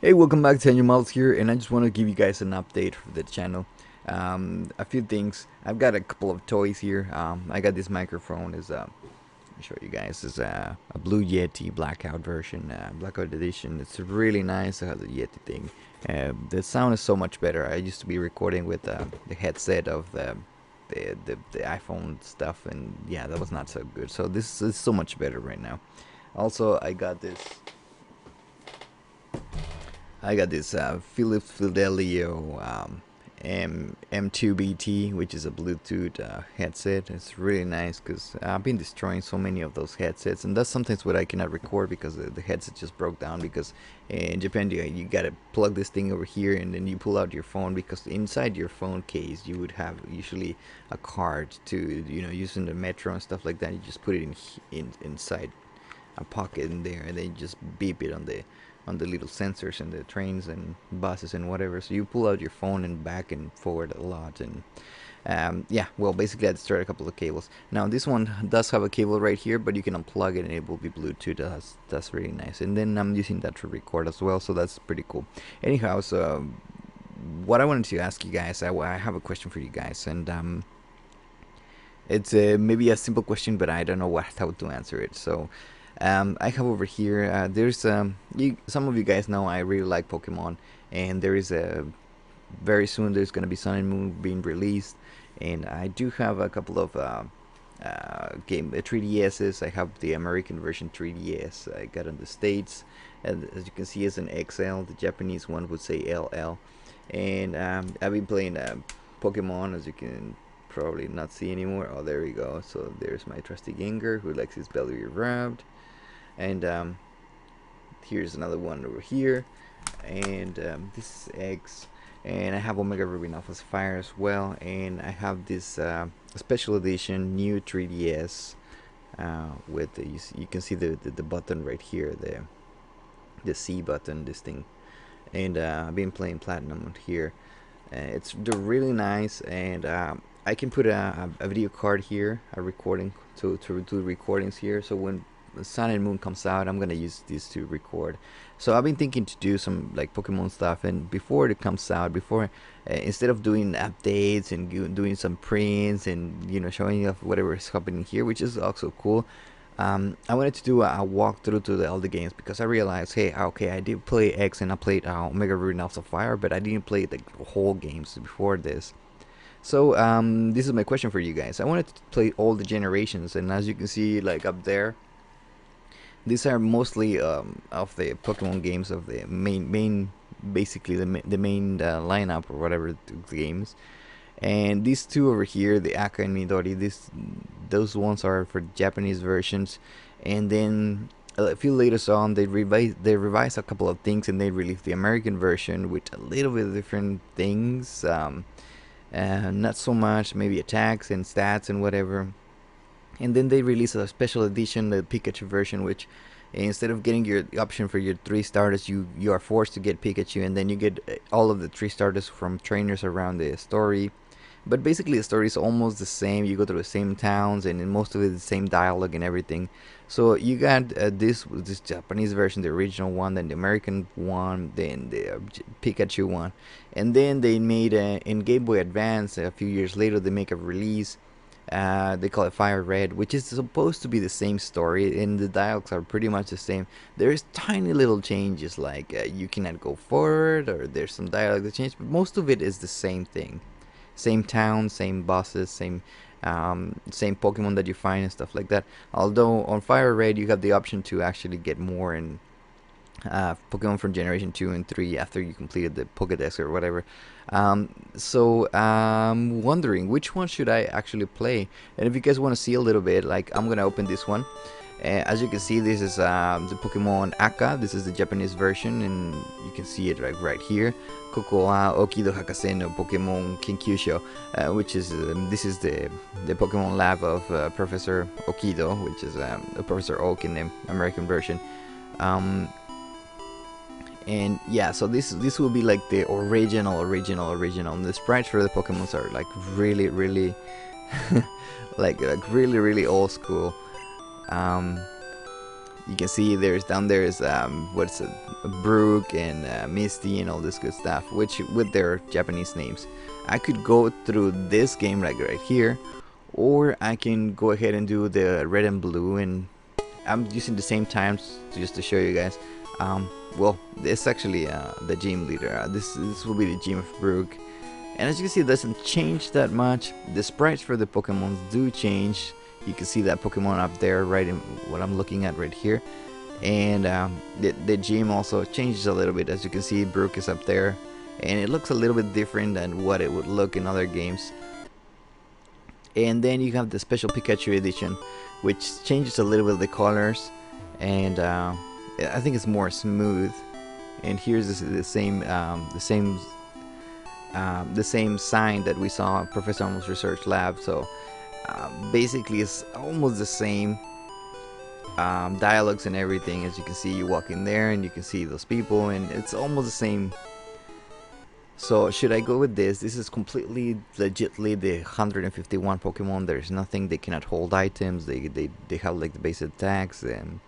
Hey, welcome back to Angel Models here, and I just want to give you guys an update for the channel. A few things. I've got a couple of toys here. I got this microphone. Let me show you guys. Is a Blue Yeti blackout version, blackout edition. It's really nice. It has a Yeti thing. The sound is so much better. I used to be recording with the headset of the iPhone stuff, and yeah, that was not so good. So this is so much better right now. Also, I got this Philips Fidelio M2BT, which is a Bluetooth headset. It's really nice because I've been destroying so many of those headsets, and that's sometimes what I cannot record because the headset just broke down. Because in Japan, you gotta plug this thing over here, and then you pull out your phone, because inside your phone case you would have usually a card to using the metro and stuff like that. You just put it inside a pocket in there, and then you just beep it on the little sensors and the trains and buses and whatever. So you pull out your phone and back and forward a lot. And yeah, well, basically I destroyed a couple of cables. Now this one does have a cable right here, but you can unplug it and it will be Bluetooth. That's really nice. And then I'm using that to record as well, so that's pretty cool. Anyhow, so what I wanted to ask you guys, I have a question for you guys, and it's maybe a simple question, but I don't know how to answer it. So I have over here. There's some of you guys know I really like Pokemon, and there is a very soon there's gonna be Sun and Moon being released, and I do have a couple of 3DSs. I have the American version 3DS I got in the States, and as you can see, it's an XL. The Japanese one would say LL, and I've been playing Pokemon, as you can probably not see anymore. Oh, there we go. So there's my trusty Gengar, who likes his belly rubbed, and here's another one over here, and this is X, and I have Omega Ruby and Alpha Sapphire as well, and I have this special edition new 3DS with you can see the button right here, the C button, this thing, and I've been playing Platinum on here. They're really nice, and I can put a video card here, a recording to do recordings here. So when Sun and Moon comes out, I'm gonna use this to record. So I've been thinking to do some like Pokemon stuff, and before it comes out, before instead of doing updates and doing some prints and showing off whatever is happening here, which is also cool. I wanted to do a walkthrough to all the games, because I realized, hey, okay, I did play X and I played Omega Ruby and Alpha Fire, but I didn't play the whole games before this. So this is my question for you guys. I wanted to play all the generations, and as you can see, like up there, these are mostly of the Pokemon games of the main basically the main lineup or whatever the games. And these two over here, the Aka and Midori, those ones are for Japanese versions. And then a few later on, they revised a couple of things, and they released the American version with a little bit of different things. Not so much, maybe attacks and stats and whatever. And then they released a special edition, the Pikachu version, which instead of getting your option for your 3 starters, you are forced to get Pikachu, and then you get all of the 3 starters from trainers around the story. But basically, the story is almost the same. You go to the same towns, and in most of it, the same dialogue and everything. So you got this Japanese version, the original one, then the American one, then the Pikachu one, and then they made in Game Boy Advance a few years later. They make a release. They call it Fire Red, which is supposed to be the same story, and the dialogues are pretty much the same. There's tiny little changes, like you cannot go forward, or there's some dialogue that change, but most of it is the same thing. Same town, same bosses, same Pokemon that you find and stuff like that. Although on Fire Red you have the option to actually get more in Pokemon from Generation 2 and 3 after you completed the Pokedex or whatever. So I'm wondering which one should I actually play. And if you guys want to see a little bit, like, I'm gonna open this one. As you can see, this is the Pokemon Aka. This is the Japanese version, and you can see it right here. Koko wa Okido Hakase no Pokemon Kenkyusho, which is this is the Pokemon lab of Professor Okido, which is Professor Oak in the American version. And yeah, so this will be like the original. And the sprites for the Pokemons are like really like really old school. you can see there's down there is what's it, Brooke and Misty and all this good stuff, which with their Japanese names. I could go through this game like right here, or I can go ahead and do the red and blue, and I'm using the same times just to show you guys. Well, it's actually the gym leader. This will be the gym of Brooke, and as you can see, it doesn't change that much. The sprites for the Pokemon do change. You can see that Pokemon up there, right in what I'm looking at right here, and the gym also changes a little bit. As you can see, Brooke is up there, and it looks a little bit different than what it would look in other games. And then you have the special Pikachu edition, which changes a little bit of the colors, and I think it's more smooth. And here's the same sign that we saw at Professor Almost Research Lab. So basically, it's almost the same dialogues and everything. As you can see, you walk in there and you can see those people, and it's almost the same. So should I go with this? This is completely legitly the 151 Pokemon. There's nothing, they cannot hold items. They have like the base attacks, and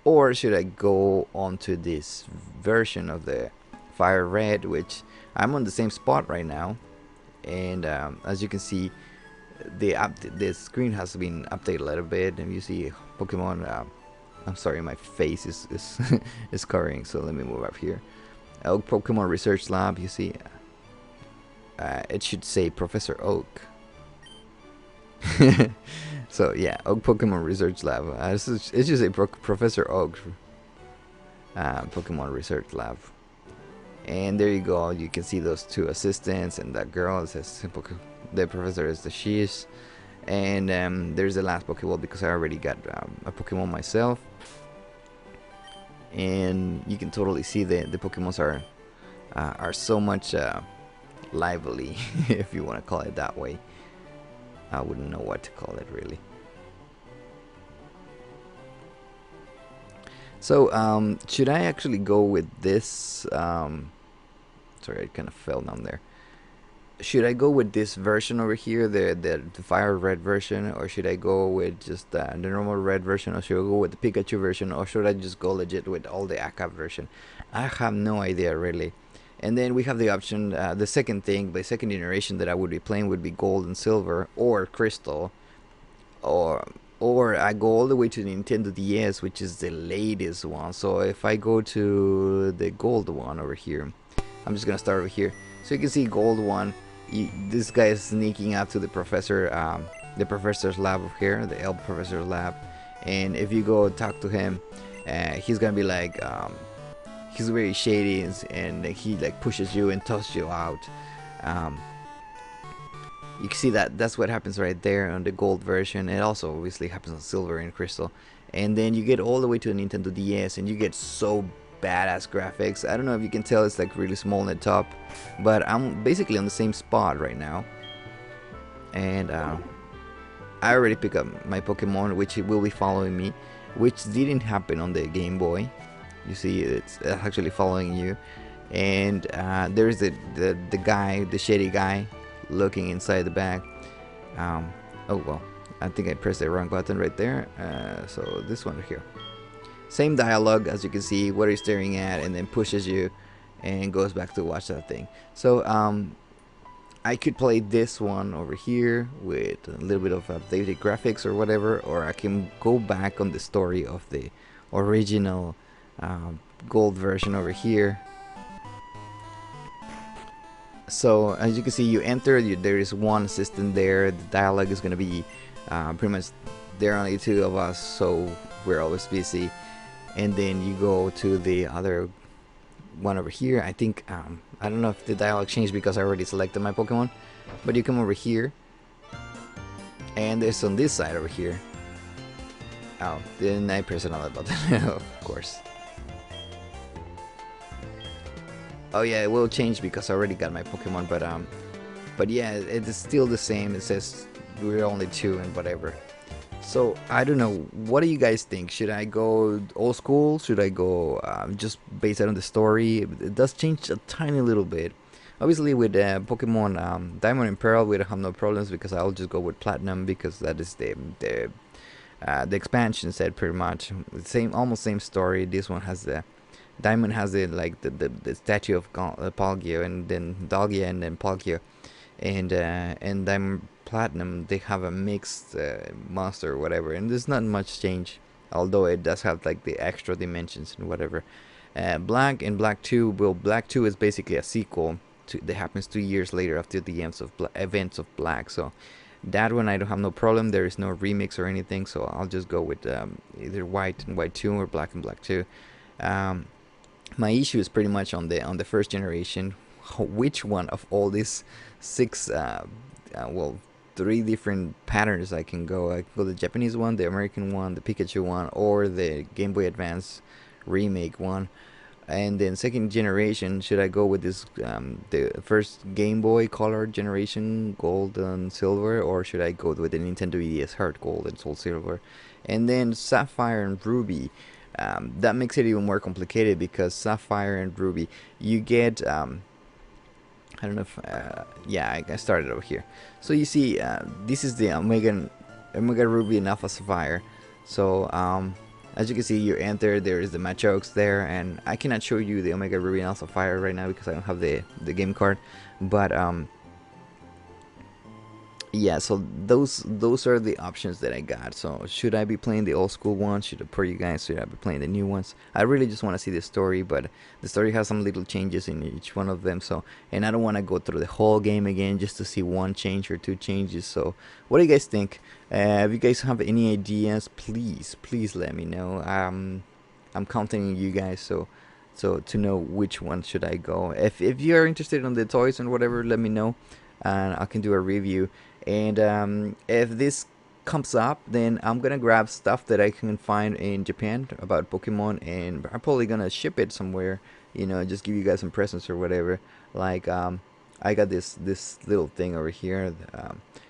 or should I go on to this version of the Fire Red, which I'm on the same spot right now, and as you can see, the screen has been updated a little bit, and you see Pokemon. I'm sorry, my face is is covering, so let me move up here. Oak Pokemon Research Lab, you see, it should say Professor Oak. So yeah, Oak Pokemon Research Lab. It should say Professor Oak Pokemon Research Lab. And there you go. You can see those two assistants and that girl. It says the professor is the she's. And there's the last Pokeball because I already got a Pokemon myself. And you can totally see the Pokemons are so much lively, if you want to call it that way. I wouldn't know what to call it really. So should I actually go with this? Sorry, I kind of fell down there. Should I go with this version over here, the Fire Red version, or should I go with just the normal red version, or should I go with the Pikachu version, or should I just go legit with all the ACAP version? I have no idea really. And then we have the option, the second thing, the second generation that I would be playing would be Gold and Silver, or Crystal, or I go all the way to the Nintendo DS, which is the latest one. So if I go to the Gold one over here, I'm just gonna start over here. So you can see Gold one. This guy is sneaking up to the professor's lab over here, the elf professor's lab, and if you go talk to him, he's gonna be like, he's very shady, and he like pushes you and tosses you out. You can see that's what happens right there on the Gold version. It also obviously happens on Silver and Crystal, and then you get all the way to the Nintendo DS, and you get so badass graphics. I don't know if you can tell, it's like really small on the top, but I'm basically on the same spot right now, and I already picked up my Pokemon, which will be following me, which didn't happen on the Game Boy. You see, it's actually following you, and there's the guy, the shady guy, looking inside the bag. Oh well, I think I pressed the wrong button right there. So this one here. Same dialogue, as you can see, what he's staring at, and then pushes you and goes back to watch that thing. So I could play this one over here with a little bit of updated graphics or whatever, or I can go back on the story of the original Gold version over here. So as you can see, you enter, there is one assistant there. The dialogue is going to be pretty much, there are only two of us, so we're always busy. And then you go to the other one over here. I think I don't know if the dialogue changed because I already selected my Pokemon, but you come over here, and there's on this side over here. Oh, then I press another button. Of course. Oh yeah, it will change because I already got my Pokemon, but yeah, it is still the same. It says we're only two and whatever. So I don't know, what do you guys think? Should I go old school? Should I go just based on the story? It does change a tiny little bit. Obviously with Pokemon Diamond and Pearl, we don't have no problems because I'll just go with Platinum, because that is the the expansion said pretty much same, almost same story. This one has the Diamond has the like the statue of Palgio, and then Dalgia, and then Palgio, and Diamond Platinum they have a mixed monster or whatever, and there's not much change, although it does have like the extra dimensions and whatever. Black and Black 2, well, Black 2 is basically a sequel that happens 2 years later after the events of Black. So that one I don't have no problem. There is no remix or anything, so I'll just go with either White and White 2 or Black and Black 2. My issue is pretty much on the first generation. Which one of all these six, well, three different patterns I can go? I can go the Japanese one, the American one, the Pikachu one, or the Game Boy Advance remake one. And then second generation, should I go with this the first Game Boy Color generation, Gold and Silver, or should I go with the Nintendo EDS Heart Gold and Soul Silver? And then Sapphire and Ruby. That makes it even more complicated because Sapphire and Ruby, you get I don't know if yeah, I started over here. So you see, this is the Omega Ruby and Alpha Sapphire. So as you can see, you enter, there is the Machoke's there, and I cannot show you the Omega Ruby and Alpha Sapphire right now because I don't have the game card, but yeah, so those are the options that I got. So should I be playing the old school ones? Should I, for you guys, should I be playing the new ones? I really just want to see the story, but the story has some little changes in each one of them. So, and I don't want to go through the whole game again just to see one change or two changes. So what do you guys think? If you guys have any ideas, please let me know. I'm counting on you guys, so to know which one should I go. If you're interested in the toys and whatever, let me know, and I can do a review. And if this comes up, then I'm gonna grab stuff that I can find in Japan about Pokemon, and I'm probably gonna ship it somewhere, you know, just give you guys some presents or whatever. Like I got this little thing over here.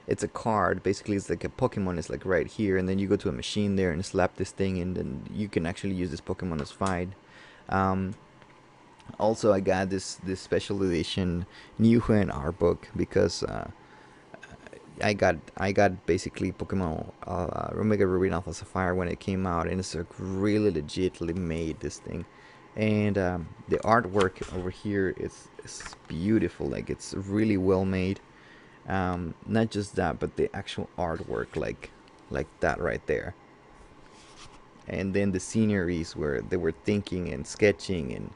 It's a card. Basically, it's like a Pokemon is like right here, and then you go to a machine there and slap this thing, and then you can actually use this Pokemon as fight. Also, I got this special edition Niuhen art book because I got basically Pokemon Omega Ruby and Alpha Sapphire when it came out, and it's like really legitly made, this thing. And the artwork over here is beautiful. Like, it's really well made. Not just that, but the actual artwork, like that right there. And then the sceneries where they were thinking and sketching, and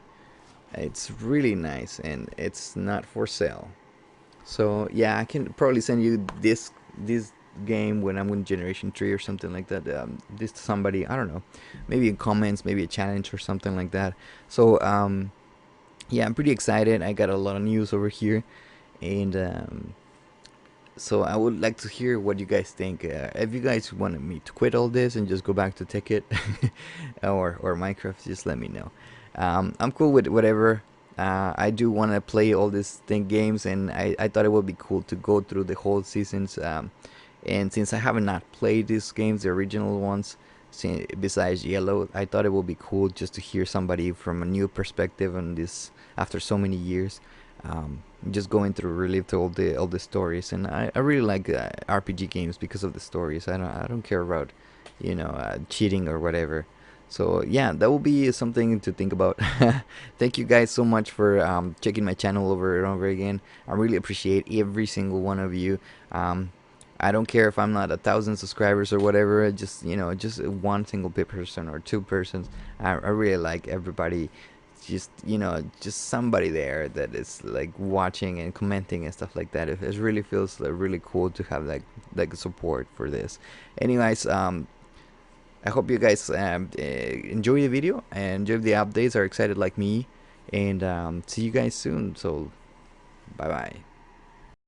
it's really nice, and it's not for sale. So yeah, I can probably send you this game when I'm in Generation 3 or something like that. This to somebody, I don't know, maybe in comments, maybe a challenge or something like that. So yeah, I'm pretty excited. I got a lot of news over here, and so I would like to hear what you guys think. If you guys wanted me to quit all this and just go back to Ticket or Minecraft, just let me know. I'm cool with whatever. I do want to play all these games, and I thought it would be cool to go through the whole seasons. And since I have not played these games, the original ones, besides Yellow, I thought it would be cool just to hear somebody from a new perspective on this after so many years. Just going through, relive all the stories, and I really like RPG games because of the stories. I don't care about, you know, cheating or whatever. So yeah, that will be something to think about. Thank you guys so much for checking my channel over and over again. I really appreciate every single one of you. I don't care if I'm not 1,000 subscribers or whatever. Just, you know, just one single person or two persons. I really like everybody. Just, you know, just somebody there that is like watching and commenting and stuff like that. It really feels really cool to have like support for this. Anyways, I hope you guys enjoy the video and enjoy the updates, are excited like me, and see you guys soon. So bye bye.